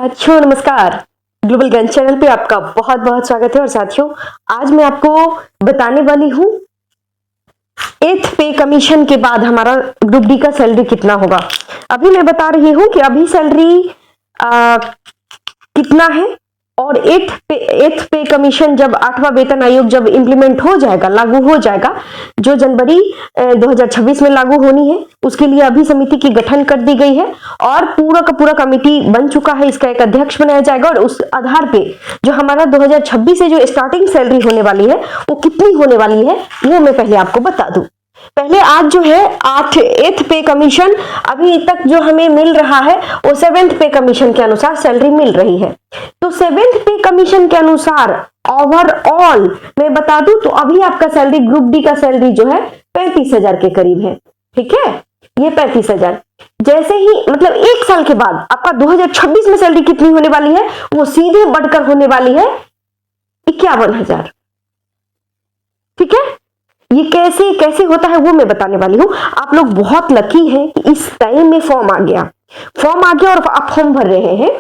साथियों नमस्कार। Global gun channel पे आपका बहुत बहुत स्वागत है। और साथियों आज मैं आपको बताने वाली हूँ 8th पे कमीशन के बाद हमारा ग्रुप डी का सैलरी कितना होगा। अभी मैं बता रही हूँ कि अभी सैलरी कितना है और 8th पे कमीशन जब 8वां वेतन आयोग जब इंप्लीमेंट हो जाएगा, लागू हो जाएगा, जो जनवरी 2026 में लागू होनी है, उसके लिए अभी समिति की गठन कर दी गई है और पूरा का पूरा कमेटी बन चुका है। इसका एक अध्यक्ष बनाया जाएगा और उस आधार पे जो हमारा 2026 से जो स्टार्टिंग सैलरी होने वाली है वो कितनी होने वाली है वो मैं पहले आपको बता दूं। पहले आज जो है 8th पे कमीशन अभी तक जो हमें मिल रहा है वो 7th पे कमीशन के अनुसार सैलरी मिल रही है। तो 7th पे कमीशन के अनुसार ओवरऑल मैं बता दूं तो अभी आपका सैलरी ग्रुप डी का सैलरी जो है 35,000 के करीब है। ठीक है, ये 35,000 जैसे ही मतलब एक साल के बाद आपका 2026 में सैलरी कितनी होने वाली है वो सीधे बढ़कर होने वाली है 51,000। ठीक है, ये कैसे कैसे होता है वो मैं बताने वाली हूं। आप लोग बहुत लकी हैं कि इस टाइम में फॉर्म आ गया और आप फॉर्म भर रहे हैं।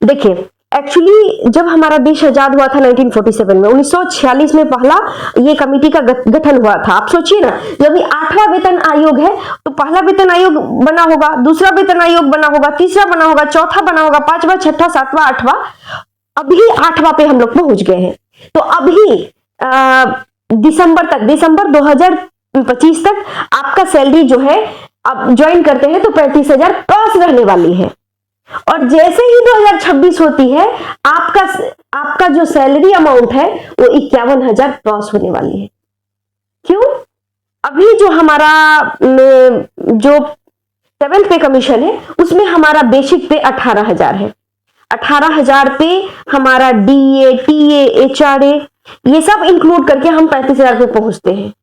देखिए एक्चुअली जब हमारा देश आजाद हुआ था 1947 में, 1946 में पहला ये कमेटी का गठन हुआ था। आप सोचिए ना, जब ये 8वां वेतन आयोग है तो पहला वेतन आयोग बना होगा, दूसरा वेतन आयोग बना होगा, तीसरा बना होगा, चौथा बना होगा, 5वां, 6वां, 7वां, 8वां, अभी 8वां पे हम लोग पहुंच गए हैं। तो अभी दिसंबर 2025 तक आपका सैलरी जो है आप ज्वाइन करते हैं तो 35,000 क्रॉस रहने वाली है। और जैसे ही 2026 होती है आपका जो सैलरी अमाउंट है वो 51,000 क्रॉस होने वाली है। क्यों? अभी जो हमारा जो 7th पे कमीशन है उसमें हमारा बेसिक पे 18,000 है। 18,000 पे हमारा डीए, टीए, एचआरए ये सब इंक्लूड करके हम 35,000 पे पहुंचते हैं।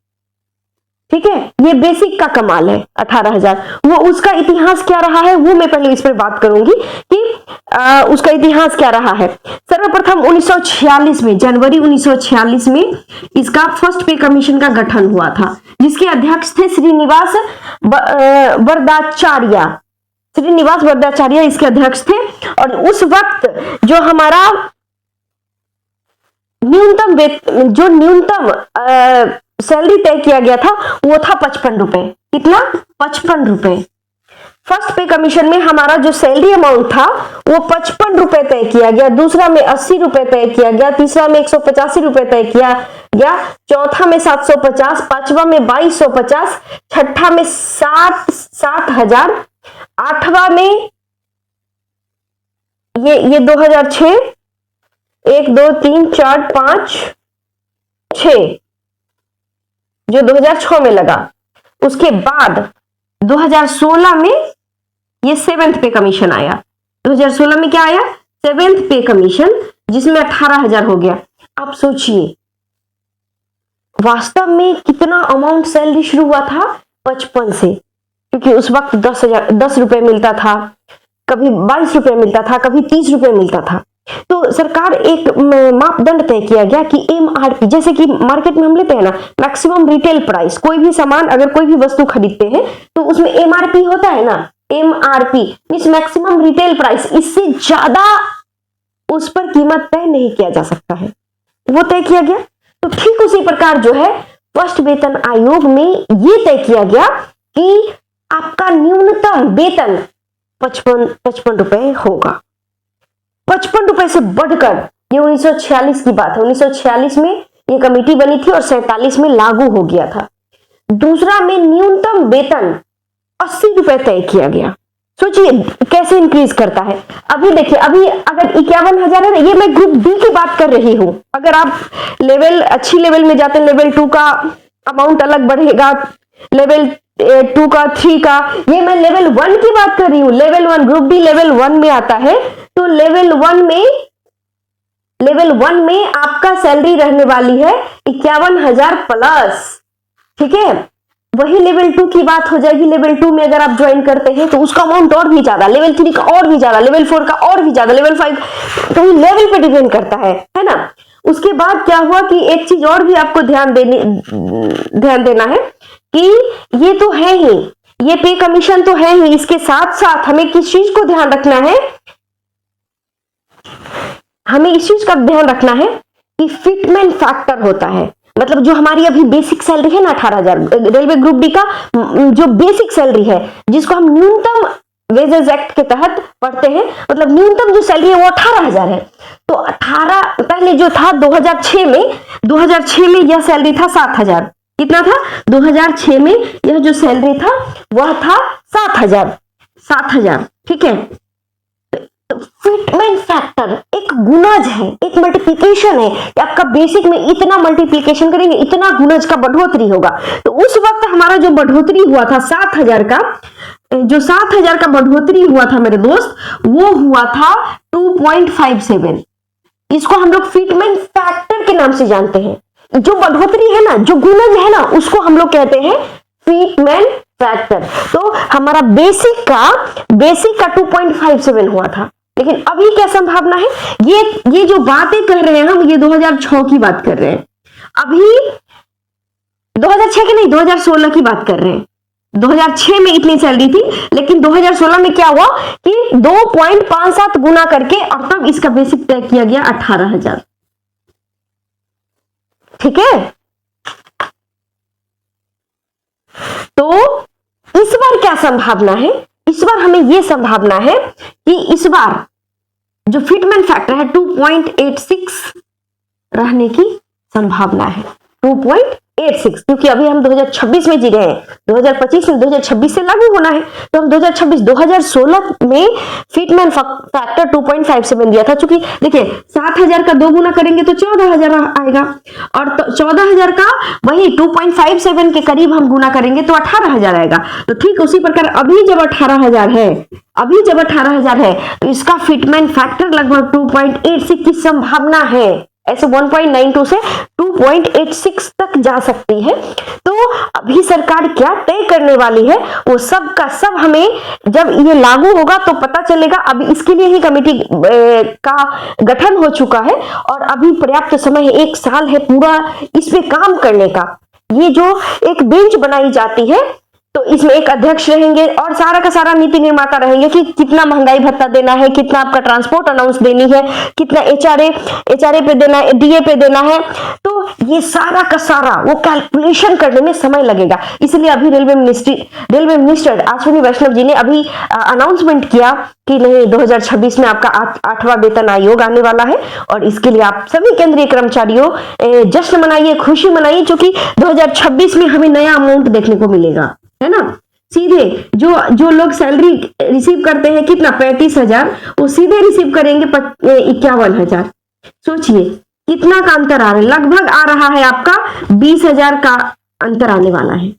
ठीक है, ये बेसिक का कमाल है 18,000। वो उसका इतिहास क्या रहा है वो मैं पहले इस पर बात करूंगी कि उसका इतिहास क्या रहा है। सर्वप्रथम 1946 में, जनवरी 1946 में इसका फर्स्ट पे कमीशन का गठन हुआ था, जिसके अध्यक्ष थे श्रीनिवास वरदाचार्य इसके अध्यक्ष थे। और उस वक्त जो हमारा न्यूनतम सैलरी तय किया गया था वो था 55 रुपए। कितना? 55 रुपए। फर्स्ट पे कमीशन में हमारा जो सैलरी अमाउंट था वो 55 रुपए तय किया गया, दूसरा में 80 रुपए तय किया गया, तीसरा में 185 रुपए तय किया गया, चौथा में 750, पांचवा में 2250, छठा में 7,000, 8वां में ये 2006, 1 2 3 4 5 6 जो 2006 में लगा। उसके बाद 2016 में ये 7th पे कमीशन आया। 2016 में क्या आया? 7th पे कमीशन, जिसमें 18,000 हो गया। आप सोचिए वास्तव में कितना अमाउंट सैलरी शुरू हुआ था 55 से, क्योंकि उस वक्त 10 रुपए मिलता था, कभी 22 रुपए मिलता था, कभी 30 रुपए मिलता था। तो सरकार एक मापदंड तय किया गया कि एमआरपी, जैसे कि मार्केट में हम लेते हैं ना मैक्सिमम रिटेल प्राइस, कोई भी सामान अगर कोई भी वस्तु खरीदते हैं तो उसमें एमआरपी होता है ना, MRP means maximum retail price, इससे ज्यादा उस पर कीमत तय नहीं किया जा सकता है, वो तय किया गया। तो ठीक उसी प्रकार जो है फर्स्ट वेतन आयोग में ये तय किया गया कि आपका न्यूनतम वेतन 55 रुपए होगा। 55 रुपए से बढ़कर, ये 1946 की बात है, 1946 में ये कमेटी बनी थी और 47 में लागू हो गया था। दूसरा में न्यूनतम वेतन 80 रुपए तय किया गया। सोचिए कैसे इंक्रीज करता है। अभी देखिए, अभी अगर 51,000 है ना, ये मैं ग्रुप डी की बात कर रही हूं। अगर आप अच्छी लेवल में जाते हैं, लेवल 2 का अमाउंट अलग बढ़ेगा, लेवल 2 का, 3 का, ये मैं लेवल 1 की बात कर रही हूं। लेवल 1 ग्रुप डी लेवल 1 में आता है। तो लेवल 1 में आपका सैलरी रहने वाली है 51,000 प्लस। ठीक है, वही लेवल 2 की बात हो जाएगी। लेवल 2 में अगर आप ज्वाइन करते हैं तो उसका अमाउंट और भी ज्यादा, लेवल 3 का और भी ज्यादा, लेवल 4 का और भी ज्यादा, लेवल 5, तो ये लेवल पे डिपेंड करता है ना। उसके बाद क्या हुआ कि एक चीज और भी आपको ध्यान देना है कि ये तो है ही, ये पे कमीशन तो है ही, इसके साथ साथ हमें किस चीज को ध्यान रखना है हमें इस चीज का ध्यान रखना है कि फिटमेंट फैक्टर होता है, मतलब जो हमारी अभी बेसिक सैलरी है ना 18,000, रेलवे ग्रुप डी का जो बेसिक सैलरी है जिसको हम न्यूनतम वेजेस एक्ट के तहत पढ़ते हैं, मतलब न्यूनतम जो सैलरी है वो 18,000 है। तो 18 पहले जो था 2006 में यह सैलरी था 7,000। कितना था? 2006 में यह जो सैलरी था वह था 7,000। ठीक है। तो फिटमेंट फैक्टर एक गुणज है, एक मल्टीप्लिकेशन है कि आपका बेसिक में इतना मल्टीप्लिकेशन करेंगे इतना गुणज का बढ़ोतरी होगा। तो उस वक्त हमारा जो बढ़ोतरी हुआ था 7,000 का, जो 7,000 का बढ़ोतरी हुआ था मेरे दोस्त, वो हुआ था 2.57। इसको हम लोग फिटमेंट फैक्टर के नाम से जानते हैं। जो बढ़ोतरी है ना, जो गुणज है ना, उसको हम लोग कहते हैं फिटमेंट फैक्टर। तो हमारा बेसिक का 2.57 हुआ था, लेकिन अभी क्या संभावना है? ये जो बातें कर रहे हैं हम, ये 2006 की बात कर रहे हैं, अभी 2006 की नहीं 2016 की बात कर रहे हैं। 2006 में इतनी सैलरी थी, लेकिन 2016 में क्या हुआ कि 2.57 गुना करके और तब इसका बेसिक तय किया गया 18,000। ठीक है। तो इस बार क्या संभावना है? इस बार हमें यह संभावना है कि इस बार जो फिटमेंट फैक्टर है 2.86 रहने की संभावना है। 2.86, क्योंकि अभी हम 2026 में जी रहे हैं, 2025 में 2026 से लागू होना है, तो हम 2016 में फिटमेंट फैक्टर 2.57 दिया था। चूंकि देखिए 7,000 का 2 गुना करेंगे तो 14,000 आएगा, और 14,000 का वही 2.57 के करीब हम गुना करेंगे तो 18,000 आएगा। तो ठीक उसी प्रकार अभी जब 18,000 है तो इसका फिटमेंट फैक्टर लगभग 2.86 की संभावना है। ऐसे 1.92 से 2.86 तक जा सकती है। तो अभी सरकार क्या तय करने वाली है वो सब का सब हमें जब ये लागू होगा तो पता चलेगा। अभी इसके लिए ही कमेटी का गठन हो चुका है और अभी पर्याप्त समय है, 1 साल है पूरा इस पे काम करने का। ये जो एक बेंच बनाई जाती है तो इसमें एक अध्यक्ष रहेंगे और सारा का सारा नीति निर्माता रहेंगे कि कितना महंगाई भत्ता देना है, कितना आपका ट्रांसपोर्ट अलाउंस देनी है, कितना एचआरए पे देना है, डीए पे देना है। तो ये सारा का सारा वो कैलकुलेशन करने में समय लगेगा। इसलिए अभी रेलवे मिनिस्टर अश्विनी वैष्णव जी ने अभी अनाउंसमेंट किया कि नहीं 2026 में आपका 8वां वेतन आयोग आने वाला है और इसके लिए आप सभी केंद्रीय कर्मचारियों जश्न मनाइए, खुशी मनाइए, क्योंकि 2026 में हमें नया अमाउंट देखने को मिलेगा, है ना। सीधे जो लोग सैलरी रिसीव करते हैं कितना 35,000, वो सीधे रिसीव करेंगे 51,000। सोचिए कितना का अंतर आ रहा है, लगभग आ रहा है आपका 20,000 का अंतर आने वाला है,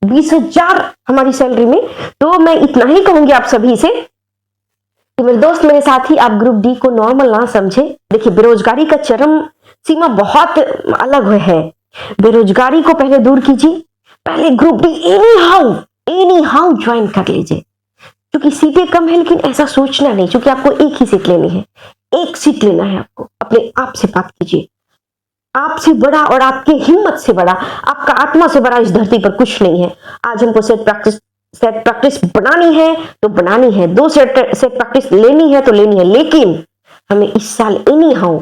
20,000 हमारी सैलरी में। तो मैं इतना ही कहूंगी आप सभी से कि मेरे दोस्त मेरे साथी आप ग्रुप डी को नॉर्मल ना समझे। देखिए बेरोजगारी का चरम सीमा बहुत अलग है। बेरोजगारी को पहले दूर कीजिए, पहले group D any how join कर लीजिए, क्योंकि सीटें कम है लेकिन ऐसा सोचना नहीं, क्योंकि आपको एक ही सीट लेनी है, एक सीट लेना है आपको। अपने आप से बात कीजिए, आपसे बड़ा और आपकी हिम्मत से बड़ा, आपका आत्मा से बड़ा इस धरती पर कुछ नहीं है। आज हमको सेट प्रैक्टिस बनानी है तो बनानी है, 2 सेट प्रैक्टिस लेनी है तो लेनी है, लेकिन हमें इस साल एनी हाउ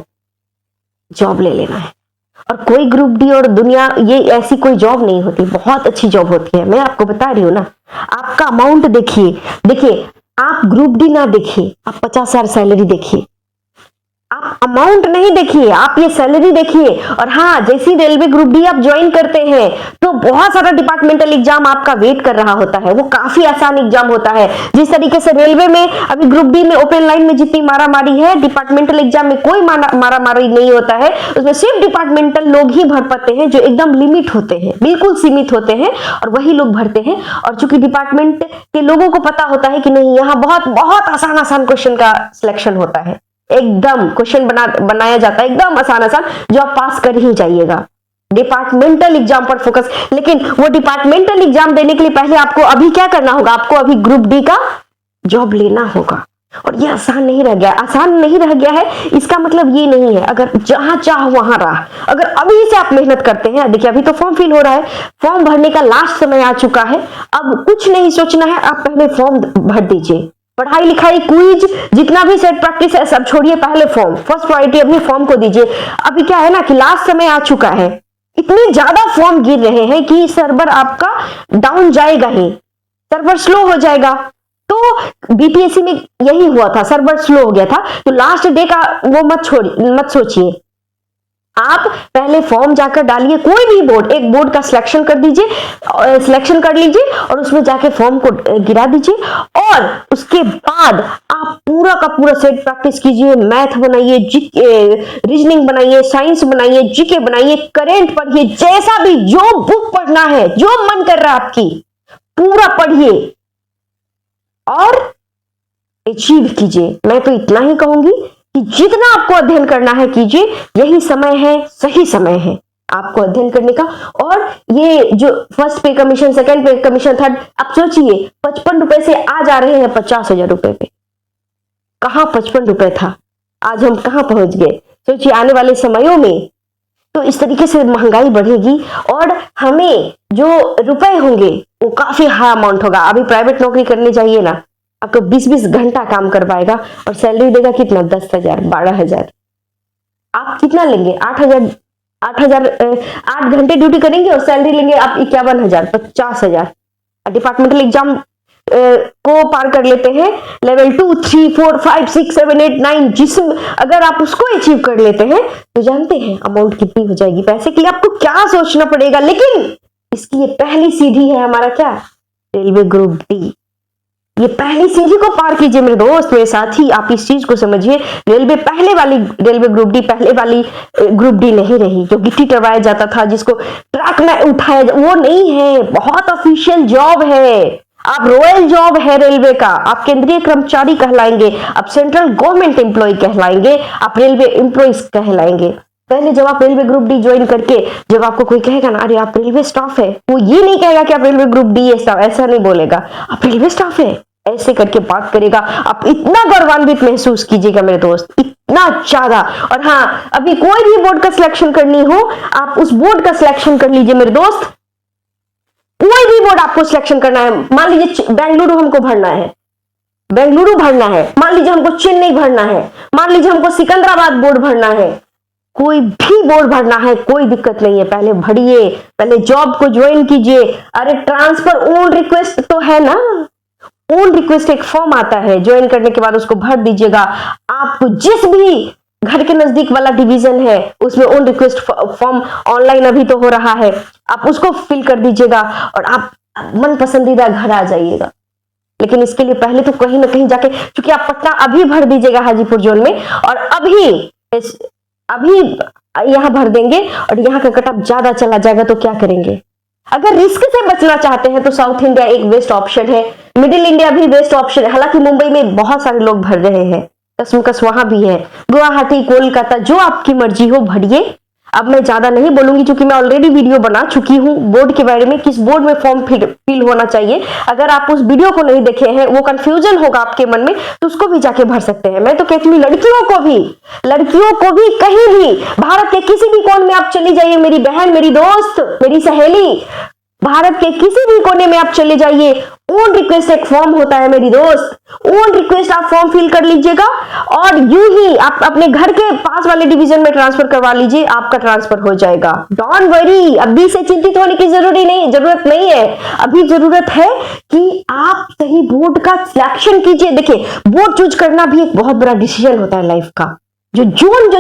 जॉब ले लेना है। और कोई ग्रुप डी और दुनिया ये ऐसी कोई जॉब नहीं होती, बहुत अच्छी जॉब होती है, मैं आपको बता रही हूँ ना। आपका अमाउंट देखिए आप ग्रुप डी ना देखिए, आप 50,000 सैलरी देखिए, आप अमाउंट नहीं देखिए, आप ये सैलरी देखिए। और हाँ, जैसी रेलवे ग्रुप डी आप ज्वाइन करते हैं तो बहुत सारा डिपार्टमेंटल एग्जाम आपका वेट कर रहा होता है, वो काफी आसान एग्जाम होता है। जिस तरीके से रेलवे में अभी ग्रुप डी में ओपन लाइन में जितनी मारामारी है, डिपार्टमेंटल एग्जाम में कोई मारामारी नहीं होता है। उसमें सिर्फ डिपार्टमेंटल लोग ही भर पाते हैं जो एकदम लिमिट होते हैं, बिल्कुल सीमित होते हैं, और वही लोग भरते हैं। और चूंकि डिपार्टमेंट के लोगों को पता होता है कि नहीं यहाँ बहुत बहुत आसान क्वेश्चन का सिलेक्शन होता है, एकदम क्वेश्चन बनाया जाता है एकदम आसान जो आप पास कर ही जाइएगा। डिपार्टमेंटल एग्जाम पर फोकस, लेकिन वो डिपार्टमेंटल एग्जाम देने के लिए पहले आपको अभी क्या करना होगा, आपको अभी ग्रुप डी का जॉब लेना होगा। और ये आसान नहीं रह गया है, इसका मतलब ये नहीं है अगर जहां चाह वहां रहा। अगर अभी से आप मेहनत करते हैं, देखिए अभी तो फॉर्म फिल हो रहा है, फॉर्म भरने का लास्ट समय आ चुका है, अब कुछ नहीं सोचना है, आप पहले फॉर्म भर दीजिए। पढ़ाई लिखाई क्विज जितना भी सेट प्रैक्टिस है सब छोड़िए, पहले फॉर्म, फर्स्ट प्रायोरिटी अभी फॉर्म को दीजिए। अभी क्या है ना कि लास्ट समय आ चुका है, इतने ज्यादा फॉर्म गिर रहे हैं कि सर्वर आपका डाउन जाएगा ही, सर्वर स्लो हो जाएगा। तो बीपीएससी में यही हुआ था, सर्वर स्लो हो गया था। तो लास्ट डे का वो मत सोचिए, आप पहले फॉर्म जाकर डालिए, कोई भी बोर्ड, एक बोर्ड का सिलेक्शन कर दीजिए, सिलेक्शन कर लीजिए और उसमें जाके फॉर्म को गिरा दीजिए। और उसके बाद आप पूरा का पूरा सेट प्रैक्टिस कीजिए, मैथ बनाइए, रीजनिंग बनाइए, साइंस बनाइए, जीके बनाइए, करेंट पढ़िए, जैसा भी जो बुक पढ़ना है, जो मन कर रहा है आपकी पूरा पढ़िए और अचीव कीजिए। मैं तो इतना ही कहूंगी कि जितना आपको अध्ययन करना है कीजिए, यही समय है, सही समय है आपको अध्ययन करने का। और ये जो फर्स्ट पे कमीशन, सेकंड पे कमीशन, थर्ड, आप सोचिए 55 रुपए से आज आ रहे हैं 50,000 रुपए पे। कहां 55 रुपए था, आज हम कहां पहुंच गए। सोचिए आने वाले समयों में तो इस तरीके से महंगाई बढ़ेगी और हमें जो रुपए होंगे वो काफी हाई अमाउंट होगा। अभी प्राइवेट नौकरी करने जाइए ना, आपको 20-20 घंटा काम करवाएगा और सैलरी देगा कितना, 10,000, 12,000। आप कितना लेंगे, 8,000, 8 घंटे ड्यूटी करेंगे और सैलरी लेंगे आप 51,000, 50,000। डिपार्टमेंटल एग्जाम को पार कर लेते हैं, लेवल 2, 3, 4, 5, 6, 7, 8, 9, जिसमें अगर आप उसको अचीव कर लेते हैं तो जानते हैं अमाउंट कितनी हो जाएगी। पैसे के लिए आपको क्या सोचना पड़ेगा, लेकिन इसकी ये पहली सीढ़ी है हमारा क्या, रेलवे ग्रुप डी। ये पहली सीढ़ी को पार कीजिए मेरे दोस्त, मेरे साथी, आप इस चीज को समझिए। रेलवे पहले वाली रेलवे ग्रुप डी पहले वाली ग्रुप डी नहीं रही, जो गिट्टी टरवाया जाता था, जिसको ट्रक में उठाया वो नहीं है। बहुत ऑफिशियल जॉब है, आप रॉयल जॉब है रेलवे का, आप केंद्रीय कर्मचारी कहलाएंगे, आप सेंट्रल गवर्नमेंट एम्प्लॉय कहलाएंगे, आप रेलवे एम्प्लॉइज कहलाएंगे। पहले जब आप रेलवे ग्रुप डी ज्वाइन करके, जब आपको कोई कहेगा ना अरे आप रेलवे स्टाफ है, वो ये नहीं कहेगा कि आप रेलवे ग्रुप डी स्टाफ, ऐसा नहीं बोलेगा, आप रेलवे स्टाफ है ऐसे करके बात करेगा। आप इतना गौरवान्वित महसूस कीजिएगा मेरे दोस्त, इतना ज्यादा। और हाँ, अभी कोई भी बोर्ड का सिलेक्शन करनी हो, आप उस बोर्ड का सिलेक्शन कर लीजिए मेरे दोस्त। कोई भी बोर्ड आपको सिलेक्शन करना है, मान लीजिए बेंगलुरु हमको भरना है, बेंगलुरु भरना है, मान लीजिए हमको चेन्नई भरना है, मान लीजिए हमको सिकंदराबाद बोर्ड भरना है, कोई भी बोर्ड भरना है, कोई दिक्कत नहीं है, पहले भरिए, पहले जॉब को ज्वाइन कीजिए। अरे ट्रांसफर ओन रिक्वेस्ट तो है ना, ओन रिक्वेस्ट एक फॉर्म आता है, ज्वाइन करने के बाद उसको भर दीजिएगा। आपको जिस भी घर के नजदीक वाला डिवीजन है उसमें ओन रिक्वेस्ट फॉर्म ऑनलाइन अभी तो हो रहा है, आप उसको फिल कर दीजिएगा और आप मन पसंदीदा घर आ जाइएगा। लेकिन इसके लिए पहले तो कहीं ना कहीं जाके, क्योंकि आप पटना अभी भर दीजिएगा हाजीपुर जोन में, और अभी यहां भर देंगे और यहाँ का कटअप ज्यादा चला जाएगा तो क्या करेंगे। अगर रिस्क से बचना चाहते हैं तो साउथ इंडिया एक बेस्ट ऑप्शन है, मिडिल इंडिया भी बेस्ट ऑप्शन है। हालांकि मुंबई में बहुत सारे लोग भर रहे हैं, कसमकस वहां भी है, गुवाहाटी, कोलकाता, जो आपकी मर्जी हो भरिए। अब मैं ज्यादा नहीं बोलूंगी क्योंकि मैं ऑलरेडी वीडियो बना चुकी हूँ बोर्ड के बारे में, किस बोर्ड में फॉर्म फिल होना चाहिए। अगर आप उस वीडियो को नहीं देखे हैं, वो कंफ्यूजन होगा आपके मन में, तो उसको भी जाके भर सकते हैं। मैं तो कहती हूँ लड़कियों को भी कहीं भी भारत के किसी भी कोने में आप चली जाइए, मेरी बहन, मेरी दोस्त, मेरी सहेली, भारत के किसी भी कोने में आप चले जाइए, ओन रिक्वेस्ट एक फॉर्म होता है मेरी दोस्त, ओन रिक्वेस्ट आप फॉर्म फिल कर लीजिएगा और यूं ही आप अपने घर के पास वाले डिवीजन में ट्रांसफर करवा लीजिए, आपका ट्रांसफर हो जाएगा। डोंट वरी, अभी से चिंतित होने की जरूरत नहीं है। अभी जरूरत है कि आप सही बोर्ड का सिलेक्शन कीजिए। देखिए, बोर्ड चूज करना भी एक बहुत बड़ा डिसीजन होता है लाइफ का। जो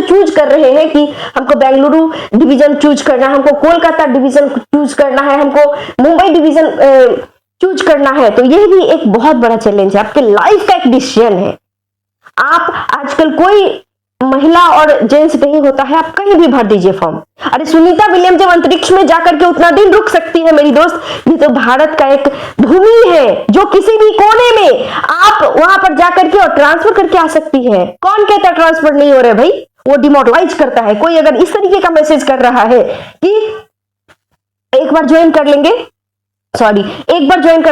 चूज कर रहे हैं कि हमको बेंगलुरु डिवीजन चूज करना है, हमको कोलकाता डिवीजन चूज करना है, हमको मुंबई डिवीजन चूज करना है, तो यह भी एक बहुत बड़ा चैलेंज है, आपके लाइफ का एक डिसीजन है। आप आजकल कोई महिला और जेंट्स नहीं होता है, आप कहीं भी भर दीजिए फॉर्म। अरे सुनीता विलियम जब अंतरिक्ष में जाकर के उतना दिन रुक सकती है मेरी दोस्त, ये तो भारत का एक भूमि है जो किसी भी कोने में आप वहां पर जाकर के और ट्रांसफर करके आ सकती है। कौन कहता ट्रांसफर नहीं हो रहा है भाई, वो डिमोरलाइज करता है। कोई अगर इस तरीके का मैसेज कर रहा है कि एक बार ज्वाइन कर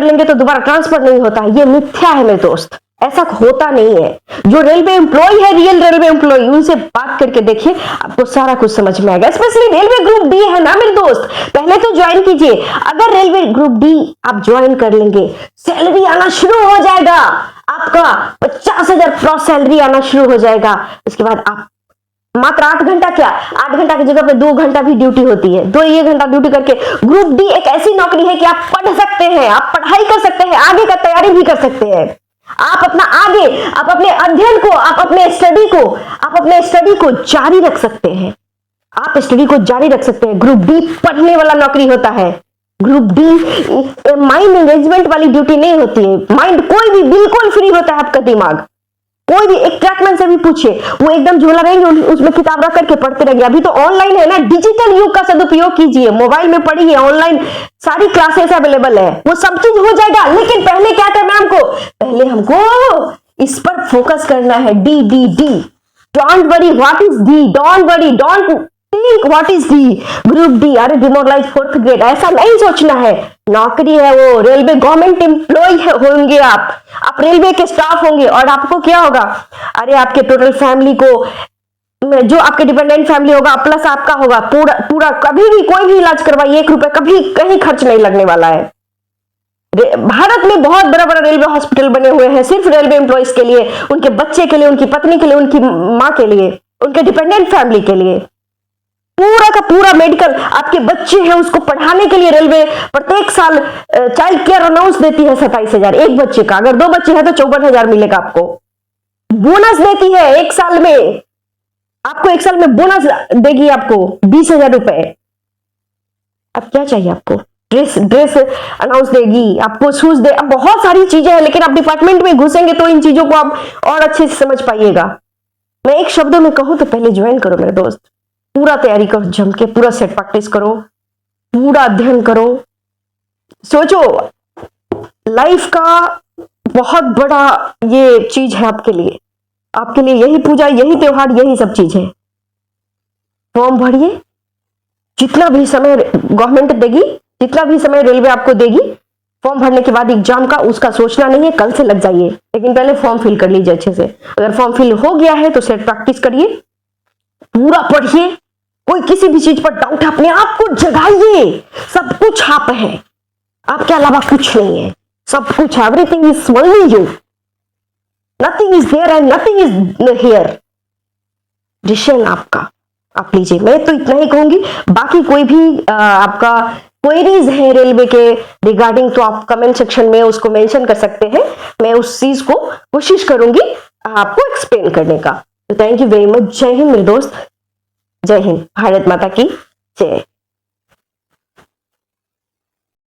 लेंगे तो दोबारा ट्रांसफर नहीं होता, ये मिथ्या है मेरे दोस्त, ऐसा होता नहीं है। जो रेलवे एम्प्लॉय है, रियल रेलवे एम्प्लॉय, उनसे बात करके देखिए, आपको सारा कुछ समझ में आएगा। स्पेशली रेलवे ग्रुप डी है ना मेरे दोस्त, पहले तो ज्वाइन कीजिए। अगर रेलवे ग्रुप डी आप ज्वाइन कर लेंगे, सैलरी आना शुरू हो जाएगा। आपका 50,000 क्रॉस सैलरी आना शुरू हो जाएगा। उसके बाद आप मात्र 8 घंटा क्या, 8 घंटा की जगह पे 2 घंटा भी ड्यूटी होती है। 2 घंटा ड्यूटी करके ग्रुप डी एक ऐसी नौकरी है कि आप पढ़ सकते हैं, आप पढ़ाई कर सकते हैं, आगे का तैयारी भी कर सकते हैं। आप अपना आगे, आप अपने अध्ययन को, आप अपने स्टडी को जारी रख सकते हैं। आप स्टडी को जारी रख सकते हैं। ग्रुप डी पढ़ने वाला नौकरी होता है। ग्रुप डी माइंड एंगेजमेंट वाली ड्यूटी नहीं होती है। माइंड कोई भी बिल्कुल फ्री होता है आपका दिमाग। कोई भी एक ट्रैकमैन से भी पूछिए, वो एकदम झोला रहेंगे, उसमें किताब रख करके पढ़ते रहेंगे। अभी तो ऑनलाइन है ना, डिजिटल युग का सदुपयोग कीजिए। मोबाइल में पढ़िए, ऑनलाइन सारी क्लासेस अवेलेबल है, वो सब चीज हो जाएगा। लेकिन पहले क्या करना है हमको, पहले हमको इस पर फोकस करना है। D D D, don't worry what is D, don't worry, don't think what is D. Group D, अरे डिमोरलाइज 4th ग्रेड, ऐसा नहीं सोचना है। नौकरी है वो, रेलवे गवर्नमेंट एम्प्लॉय होंगे आप रेलवे के स्टाफ होंगे। और आपको क्या होगा, अरे आपके टोटल फैमिली को, जो आपके डिपेंडेंट फैमिली होगा प्लस आपका होगा, पूरा कभी भी कोई भी इलाज करवाइए, 1 रुपए कभी कहीं खर्च नहीं लगने वाला है। भारत में बहुत बड़ा बड़ा रेलवे हॉस्पिटल बने हुए हैं सिर्फ रेलवे एम्प्लॉयज के लिए, उनके बच्चे के लिए, उनकी पत्नी के लिए, उनकी माँ के लिए, उनके डिपेंडेंट फैमिली के लिए। पूरा का पूरा मेडिकल, आपके बच्चे हैं उसको पढ़ाने के लिए रेलवे प्रत्येक साल चाइल्ड केयर अलाउंस देती है 27,000 एक बच्चे का। अगर 2 बच्चे हैं तो 54,000 मिलेगा आपको। बोनस देती है एक साल में, आपको एक साल में बोनस देगी आपको 20,000 रुपए। अब क्या चाहिए आपको, ड्रेस अनाउंस देगी, आपको शूज दे, अब बहुत सारी चीजें हैं। लेकिन आप डिपार्टमेंट में घुसेंगे तो इन चीजों को आप और अच्छे से समझ पाइएगा। मैं एक शब्दों में कहूं तो पहले ज्वाइन करो मेरे दोस्त, पूरा तैयारी करो, जम के पूरा सेट प्रैक्टिस करो, पूरा अध्ययन करो। सोचो लाइफ का बहुत बड़ा ये चीज है आपके लिए यही पूजा, यही त्योहार, यही सब चीज है। फॉर्म भरिए, जितना भी समय गवर्नमेंट देगी, जितना भी समय रेलवे आपको देगी, फॉर्म भरने के बाद एग्जाम का उसका सोचना नहीं है, कल से लग जाइए। लेकिन पहले फॉर्म फिल कर लीजिए अच्छे से। अगर फॉर्म फिल हो गया है तो सेट प्रैक्टिस करिए, पूरा पढ़िए। कोई किसी भी चीज पर डाउट है अपने आप को जगाइए। सब कुछ आप है, आपके अलावा कुछ नहीं है, सब कुछ, everything is only you, nothing is there and nothing is here. Decision आपका, आप लीजिए। मैं तो इतना ही कहूंगी, बाकी कोई भी आपका क्वेरीज है रेलवे के रिगार्डिंग तो आप कमेंट सेक्शन में उसको मेंशन कर सकते हैं। मैं उस चीज को कोशिश करूंगी आपको एक्सप्लेन करने का। तो थैंक यू वेरी मच। जय हिंद मेरे दोस्त, जय हिंद, भारत माता की जय।